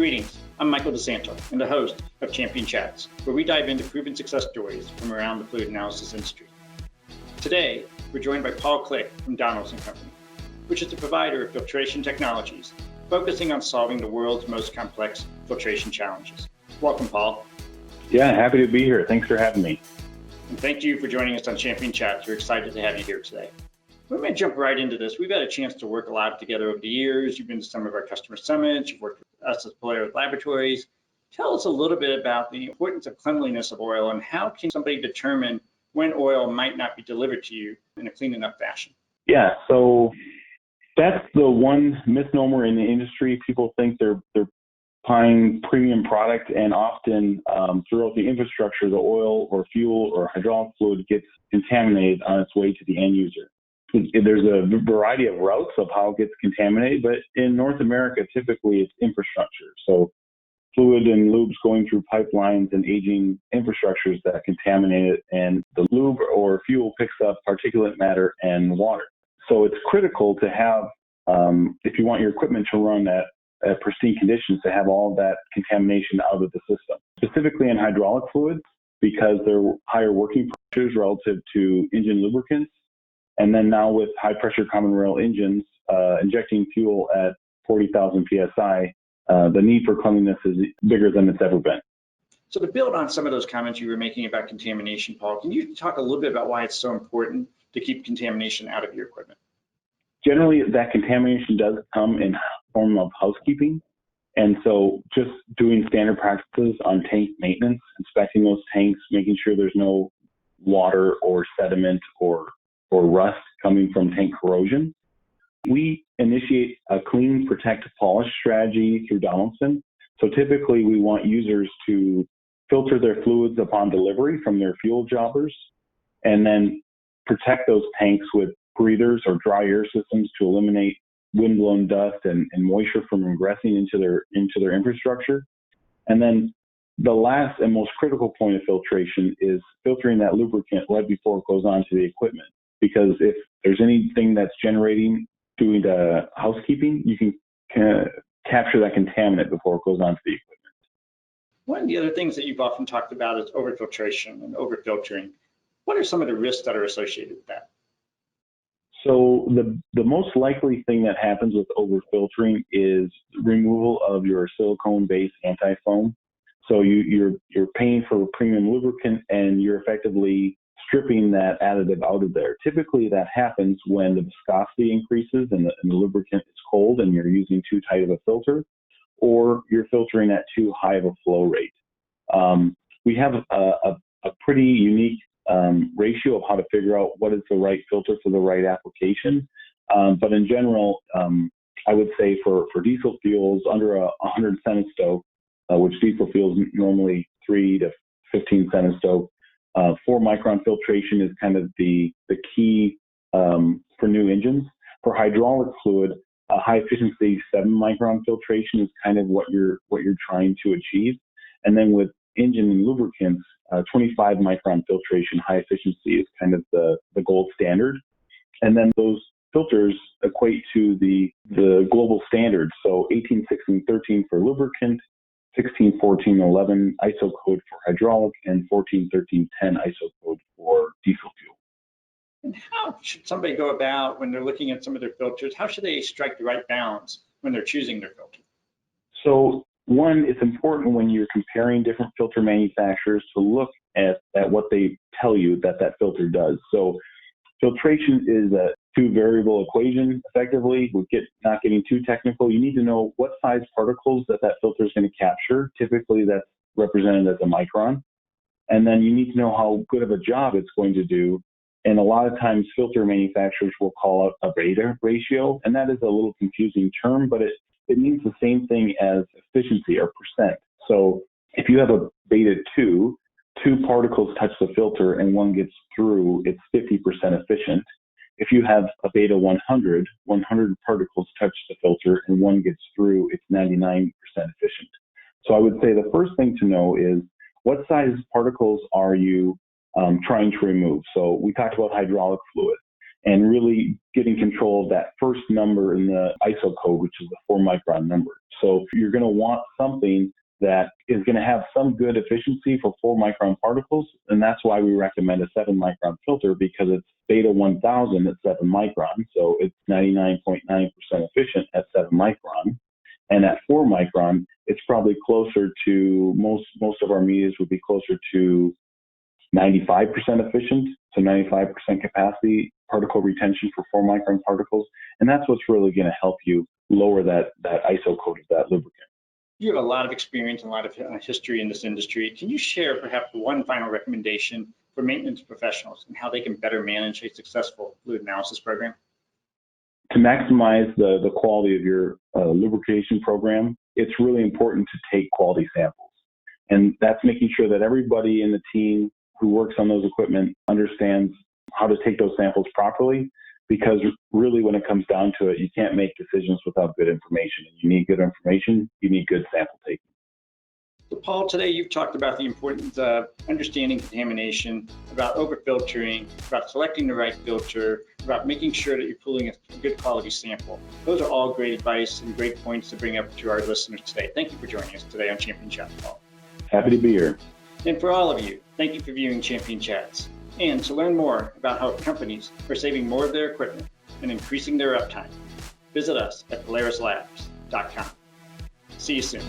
Greetings, I'm Michael DeSanto and the host of Champion Chats, where we dive into proven success stories from around the fluid analysis industry. Today, we're joined by Paul Klick from Donaldson Company, which is the provider of filtration technologies, focusing on solving the world's most complex filtration challenges. Welcome, Paul. Yeah, happy to be here. Thanks for having me. And thank you for joining us on Champion Chats. We're excited to have you here today. We're going to jump right into this. We've had a chance to work a lot together over the years. You've been to some of our customer summits. You've worked with us as Polaris Laboratories. Tell us a little bit about the importance of cleanliness of oil and how can somebody determine when oil might not be delivered to you in a clean enough fashion? Yeah, so that's the one misnomer in the industry. People think they're buying premium product, and often throughout the infrastructure, the oil or fuel or hydraulic fluid gets contaminated on its way to the end user. There's a variety of routes of how it gets contaminated, but in North America, typically it's infrastructure. So fluid and lubes going through pipelines and aging infrastructures that contaminate it, and the lube or fuel picks up particulate matter and water. So it's critical to have, if you want your equipment to run at pristine conditions, to have all of that contamination out of the system. Specifically in hydraulic fluids, because there are higher working pressures relative to engine lubricants. And then now with high pressure common rail engines, injecting fuel at 40,000 PSI, the need for cleanliness is bigger than it's ever been. So to build on some of those comments you were making about contamination, Paul, can you talk a little bit about why it's so important to keep contamination out of your equipment? Generally, that contamination does come in form of housekeeping. And so just doing standard practices on tank maintenance, inspecting those tanks, making sure there's no water or sediment or rust coming from tank corrosion. We initiate a clean, protect, polish strategy through Donaldson. So typically we want users to filter their fluids upon delivery from their fuel jobbers, and then protect those tanks with breathers or dry air systems to eliminate windblown dust and moisture from ingressing into their infrastructure. And then the last and most critical point of filtration is filtering that lubricant right before it goes onto the equipment. Because if there's anything that's doing the housekeeping, you can capture that contaminant before it goes onto the equipment. One of the other things that you've often talked about is overfiltration and overfiltering. What are some of the risks that are associated with that? So the most likely thing that happens with overfiltering is removal of your silicone-based anti-foam. So you're paying for a premium lubricant, and you're effectively stripping that additive out of there. Typically that happens when the viscosity increases and the lubricant is cold and you're using too tight of a filter, or you're filtering at too high of a flow rate. We have a pretty unique ratio of how to figure out what is the right filter for the right application. But in general, I would say for diesel fuels under 100 centistove, which diesel fuels normally 3 to 15 centistove, 4 micron filtration is kind of the key for new engines. For hydraulic fluid, a high efficiency 7 micron filtration is kind of what you're trying to achieve. And then with engine and lubricants, 25 micron filtration high efficiency is kind of the gold standard. And then those filters equate to the global standards. So 18, 16, 13 for lubricant, 16, 14, 11 ISO code for hydraulic, and 14, 13, 10 ISO code for diesel fuel. And how should somebody go about when they're looking at some of their filters? How should they strike the right balance when they're choosing their filter? So one, it's important when you're comparing different filter manufacturers to look at what they tell you that filter does. So filtration is a two-variable equation, effectively. Not getting too technical. You need to know what size particles that filter is going to capture. Typically, that's represented as a micron. And then you need to know how good of a job it's going to do. And a lot of times, filter manufacturers will call it a beta ratio, and that is a little confusing term, but it means the same thing as efficiency or percent. So if you have a beta 2 particles touch the filter and one gets through, it's 50% efficient. If you have a beta 100 particles touch the filter and one gets through, it's 99% efficient. So I would say the first thing to know is what size particles are you trying to remove? So we talked about hydraulic fluid. and really getting control of that first number in the ISO code, which is the 4 micron number. So you're going to want something that is going to have some good efficiency for 4 micron particles, and that's why we recommend a 7 micron filter, because it's beta 1000 at 7 micron, so it's 99.9% efficient at 7 micron. And at 4 micron, it's probably closer to, most of our medias would be closer to 95% efficient, so 95% capacity particle retention for 4 micron particles. And that's what's really going to help you lower that ISO code of that lubricant. You have a lot of experience and a lot of history in this industry. Can you share perhaps one final recommendation for maintenance professionals and how they can better manage a successful fluid analysis program? To maximize the quality of your lubrication program, it's really important to take quality samples. And that's making sure that everybody in the team who works on those equipment understands how to take those samples properly, because really when it comes down to it, you can't make decisions without good information. And you need good information, you need good sample taking. So Paul, today you've talked about the importance of understanding contamination, about overfiltering, about selecting the right filter, about making sure that you're pulling a good quality sample. Those are all great advice and great points to bring up to our listeners today. Thank you for joining us today on Champion Chat, Paul. Happy to be here. And for all of you, thank you for viewing Champion Chats. And to learn more about how companies are saving more of their equipment and increasing their uptime, visit us at polarislabs.com. See you soon.